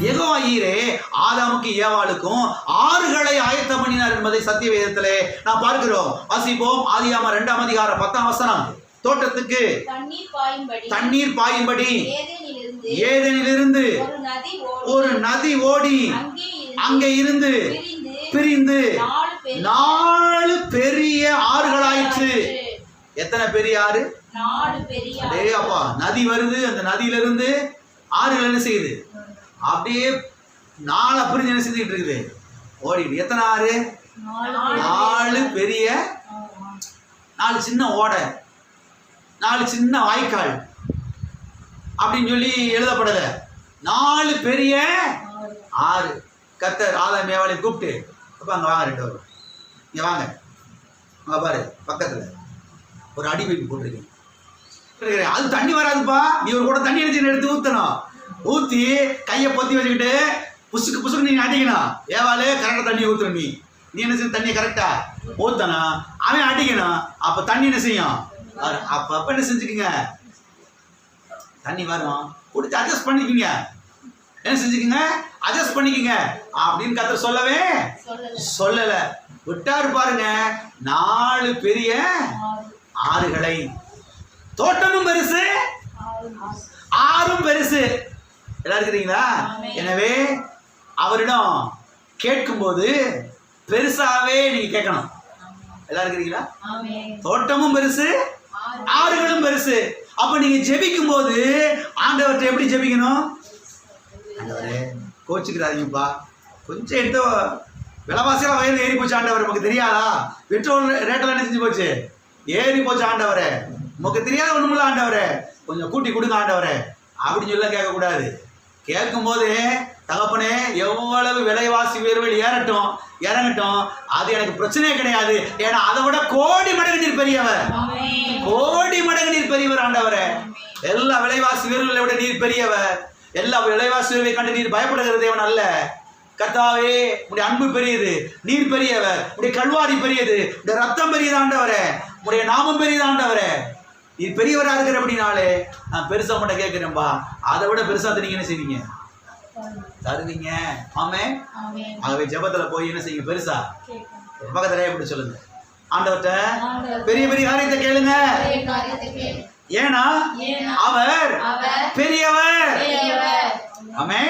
யெகோவா ஈரே ஆதாமுக்கு ஏவாளுக்கும் ஆறுகளை ஆயத்தம் பண்ணினார் என்பதை சத்திய வேதத்திலே நாம் பார்க்கிறோம். வாசிப்போம். ஆதியாகமம் 2ஆம் அதிகாரம் 10ஆம் வசனம். தோட்டத்துக்கு தண்ணீர் பாயும்படி ஏதேனிலிருந்து ஒரு நதி ஓடி அங்கே இருந்து பிரிந்து 4 பெரிய ஆறுகளாயிற்று. எத்தனை பெரிய ஆறு? அப்பா, நதி வருது, அந்த நதியிலிருந்து ஆறுகள் என்ன செய்யுது? அப்படியே 4 பிரிஞ்சு என்ன செஞ்சுட்டு இருக்குது? ஓடிடு. எத்தனை ஆறு? 4 பெரிய, 4 சின்ன ஓடை, 4 சின்ன வாய்க்கால் அப்படின்னு சொல்லி எழுதப்படல. 4 பெரிய ஆறு. கர்த்தர் ஆதாம் ஏவாளை கூப்பிட்டு, அப்ப அங்க வாங்க, 2 பேரும் இங்க வாங்க, அங்க பாரு பக்கத்துல ஒரு அடி பைப்பு போட்டிருக்கேன், அது தண்ணி வராதுப்பா, நீ ஒரு கூட தண்ணி எடுத்து ஊத்தணும். ஊத்தி கையை பொத்தி வச்சுக்கிட்டு புசுக்கு புசுக்கு நீங்க அடிக்கணும். ஏவாளே கரெக்டா தண்ணி ஊத்துறோம். நீ என்ன செய்ய? தண்ணியை கரெக்டா ஊத்தணும், அவன் அடிக்கணும். அப்ப தண்ணி என்ன செய்யும்? அப்ப என்ன செஞ்சுக்கீங்க? தண்ணி வரும், குடிச்சு அட்ஜஸ்ட் பண்ணிக்கீங்க. என்ன செஞ்சுக்கீங்க? அட்ஜஸ்ட் பண்ணிக்கீங்க அப்படின்னு கர்த்தர் சொல்லவே சொல்லல. விட்டாரு பாருங்க 4 பெரிய ஆறுகளை. தோட்டமும் பெருசு, ஆறும் பெருசு. எல்லாம் இருக்கிறீங்களா? எனவே அவரிடம் கேட்கும் போது பெருசாவே நீங்க கேட்கணும். எல்லாம் இருக்கிறீங்களா? தோட்டமும் பெருசு, ஆறுகளும் பெருசு. அப்ப நீங்க ஜெபிக்கும் போது ஆண்டவர்கிட்ட எப்படி ஜெபிக்கணும்? ஆண்டவரே கோச்சுக்கிறாதீங்கப்பா, கொஞ்சம் எடுத்து விலைவாசியெல்லாம் வயது ஏறி போச்சு ஆண்டவர், நமக்கு தெரியாதா? பெட்ரோல் ரேட்டெல்லாம் என்ன செஞ்சு போச்சு? ஏறி போச்சு ஆண்டவரே, நமக்கு தெரியாத ஒண்ணுமில்ல ஆண்டவரே, கொஞ்சம் கூட்டி கொடுங்க ஆண்டவரே அப்படின்னு சொல்ல கேட்கக்கூடாது. கேட்கும் போது தகப்பனே எவ்வளவு விலைவாசி உயர்வுகள் ஏறட்டும் இறங்கட்டும், அது எனக்கு பிரச்சனையே கிடையாது. ஏன்னா அதை விட கோடி மடங்கு நீர் பெரியவர், கோடி மடங்கு நீர் பெரியவர் ஆண்டவரே. எல்லா விலைவாசி உயர்வுகளை விட நீர் பெரியவர். எல்லா விலைவாசி உயர்வை கண்டு நீர் பயப்படுகிற தேவன் அல்ல. கர்த்தாவே உடைய அன்பு பெரியது, நீர் பெரியவர், உடைய கல்வாரி பெரியது, உடைய ரத்தம் பெரியது ஆண்டவரே, உடைய நாமம் பெரியது ஆண்டவரே. நீர் பெரியவரா இருக்கிற அப்படின்னாலே நான் பெருசா மட்டும் கேட்கிறேன்பா, அதை விட பெருசா நீங்க என்ன செய்வீங்க? தருவீங்க. ஆமே. ஆகவே ஜெபத்துல போய் என்ன செய்யுங்க? பெருசா பக்கத்துல எப்படி சொல்லுங்க, ஆண்டவர்கிட்ட பெரிய பெரிய காரியத்தை கேளுங்க. ஏன்னா அவர் பெரியவர். ஆமே.